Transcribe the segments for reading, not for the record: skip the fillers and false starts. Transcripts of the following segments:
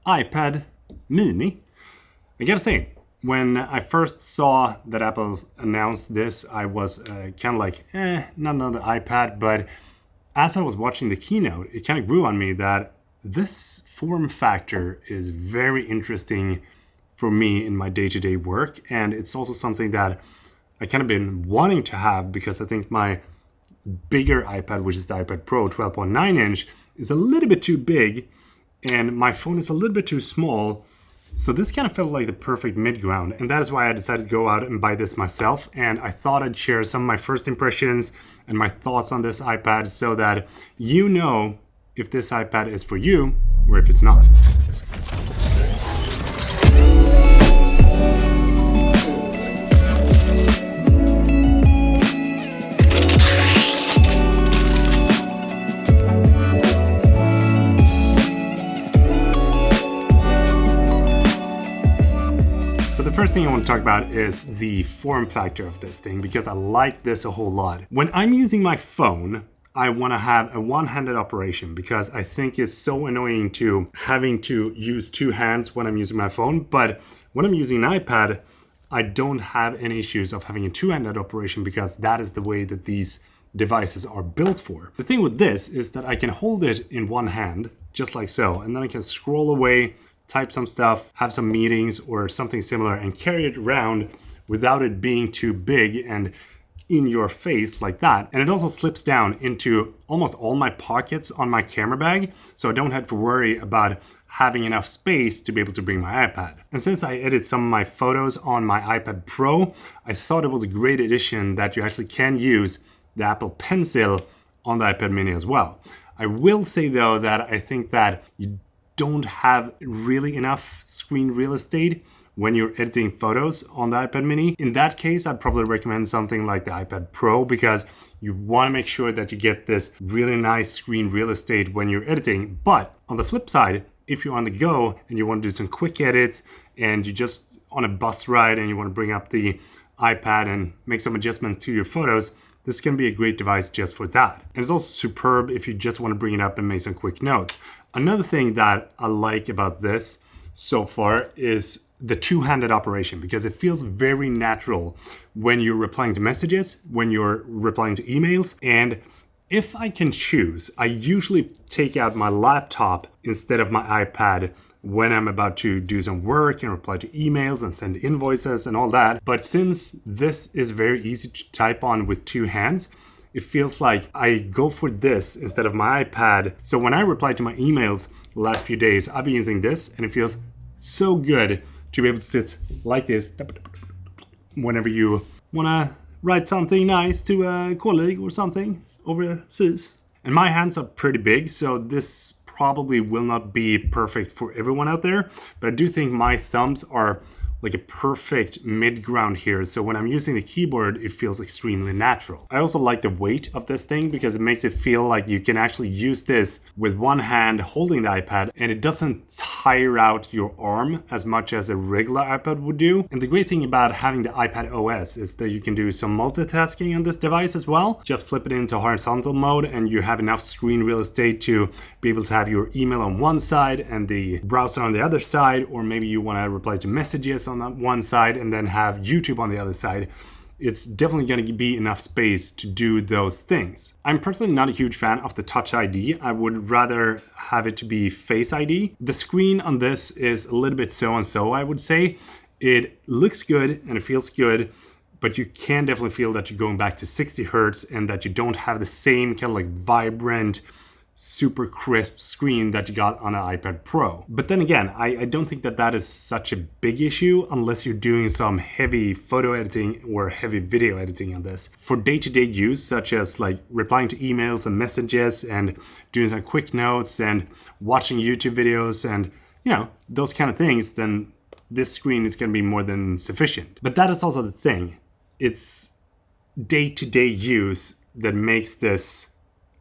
iPad mini. I gotta say, when I first saw that Apple's announced this, I was kind of like, not another iPad. But as I was watching the keynote, it kind of grew on me that this form factor is very interesting for me in my day-to-day work. And it's also something that I kind of been wanting to have because I think my bigger iPad, which is the iPad Pro 12.9 inch, is a little bit too big and my phone is a little bit too small. So this kind of felt like the perfect mid-ground, and that is why I decided to go out and buy this myself. And I thought I'd share some of my first impressions and my thoughts on this iPad so that you know if this iPad is for you or if it's not. So the first thing I want to talk about is the form factor of this thing, because I like this a whole lot. When I'm using my phone, I want to have a one-handed operation because I think it's so annoying to having to use two hands when I'm using my phone. But when I'm using an iPad, I don't have any issues of having a two-handed operation because that is the way that these devices are built for. The thing with this is that I can hold it in one hand, just like so, and then I can scroll away, type some stuff, have some meetings or something similar, and carry it around without it being too big and in your face like that. And it also slips down into almost all my pockets on my camera bag, so I don't have to worry about having enough space to be able to bring my iPad. And since I edit some of my photos on my iPad Pro, I thought it was a great addition that you actually can use the Apple Pencil on the iPad mini as well. I will say though that I think that you don't have really enough screen real estate when you're editing photos on the iPad mini. In that case, I'd probably recommend something like the iPad Pro because you want to make sure that you get this really nice screen real estate when you're editing. But on the flip side, if you're on the go and you want to do some quick edits and you're just on a bus ride and you want to bring up the iPad and make some adjustments to your photos, this can be a great device just for that. And it's also superb if you just want to bring it up and make some quick notes. Another thing that I like about this so far is the two-handed operation, because it feels very natural when you're replying to messages, when you're replying to emails. And if I can choose, I usually take out my laptop instead of my iPad when I'm about to do some work and reply to emails and send invoices and all that. But since this is very easy to type on with two hands, it feels like I go for this instead of my iPad. So when I reply to my emails the last few days, I've been using this and it feels so good to be able to sit like this whenever you want to write something nice to a colleague or something overseas. And my hands are pretty big, so this probably will not be perfect for everyone out there, but I do think my thumbs are like a perfect mid-ground here. So when I'm using the keyboard, it feels extremely natural. I also like the weight of this thing because it makes it feel like you can actually use this with one hand holding the iPad and it doesn't tire out your arm as much as a regular iPad would do. And the great thing about having the iPad OS is that you can do some multitasking on this device as well. Just flip it into horizontal mode and you have enough screen real estate to be able to have your email on one side and the browser on the other side, or maybe you want to reply to messages on that one side and then have YouTube on the other side. It's definitely going to be enough space to do those things. I'm personally not a huge fan of the Touch ID. I would rather have it to be Face ID. The screen on this is a little bit so-and-so, I would say. It looks good and it feels good, but you can definitely feel that you're going back to 60 hertz and that you don't have the same kind of like vibrant, super crisp screen that you got on an iPad Pro. But then again, I don't think that that is such a big issue unless you're doing some heavy photo editing or heavy video editing on this. For day-to-day use, such as like replying to emails and messages and doing some quick notes and watching YouTube videos and, you know, those kind of things, then this screen is going to be more than sufficient. But that is also the thing. It's day-to-day use that makes this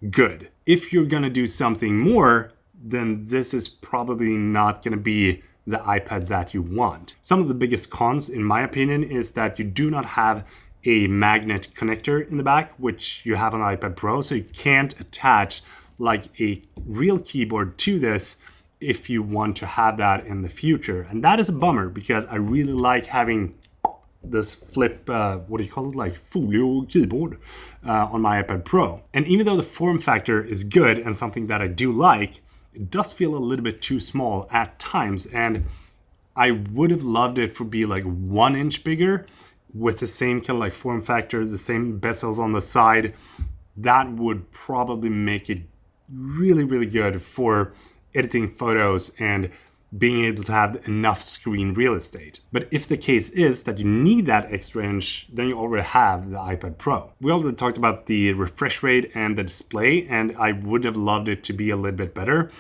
good. If you're going to do something more, then this is probably not going to be the iPad that you want. Some of the biggest cons, in my opinion, is that you do not have a magnet connector in the back, which you have on the iPad Pro, so you can't attach like a real keyboard to this if you want to have that in the future. And that is a bummer because I really like having this flip, what do you call it, like folio keyboard on my iPad Pro. And even though the form factor is good and something that I do like, it does feel a little bit too small at times. And I would have loved it to be like 1 inch bigger with the same kind of like form factor, the same bezels on the side. That would probably make it really, really good for editing photos and being able to have enough screen real estate. But if the case is that you need that extra inch, then you already have the iPad Pro. We already talked about the refresh rate and the display, and I would have loved it to be a little bit better.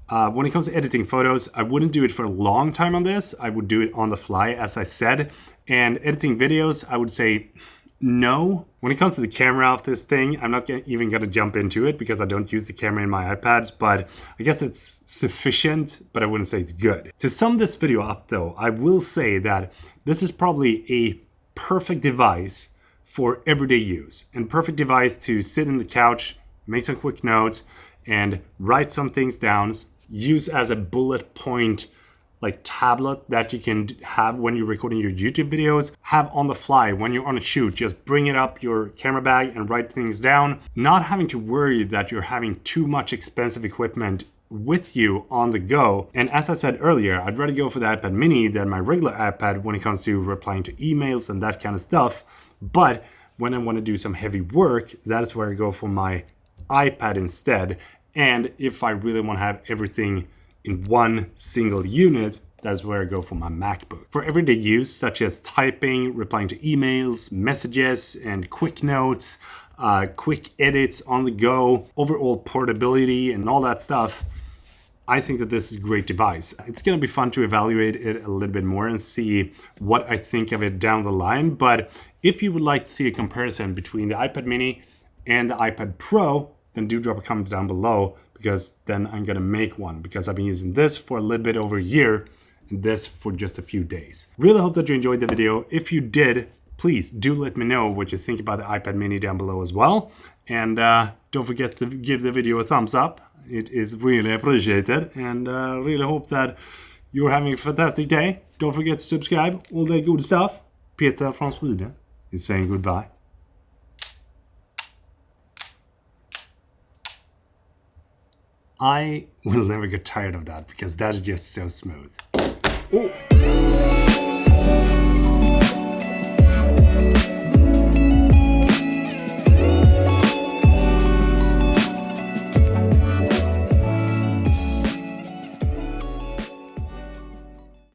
When it comes to editing photos, I wouldn't do it for a long time on this. I would do it on the fly, as I said. And editing videos, I would say no. When it comes to the camera of this thing, I'm not even going to jump into it because I don't use the camera in my iPads, but I guess it's sufficient, but I wouldn't say it's good. To sum this video up though, I will say that this is probably a perfect device for everyday use and perfect device to sit in the couch, make some quick notes and write some things down, use as a bullet point like tablet that you can have when you're recording your YouTube videos, have on the fly when you're on a shoot. Just bring it up your camera bag and write things down, not having to worry that you're having too much expensive equipment with you on the go. And as I said earlier, I'd rather go for the iPad mini than my regular iPad when it comes to replying to emails and that kind of stuff. But when I want to do some heavy work, that is where I go for my iPad instead. And if I really want to have everything in one single unit, that's where I go for my MacBook. For everyday use, such as typing, replying to emails, messages, and quick notes, quick edits on the go, overall portability, and all that stuff, I think that this is a great device. It's gonna be fun to evaluate it a little bit more and see what I think of it down the line. But if you would like to see a comparison between the iPad mini and the iPad Pro, then do drop a comment down below, because then I'm gonna make one, because I've been using this for a little bit over a year and this for just a few days. Really hope that you enjoyed the video. If you did, please do let me know what you think about the iPad mini down below as well. And don't forget to give the video a thumbs up. It is really appreciated, and really hope that you're having a fantastic day. Don't forget to subscribe, all that good stuff. Peter from Sweden is saying goodbye. I will never get tired of that because that is just so smooth. Oh.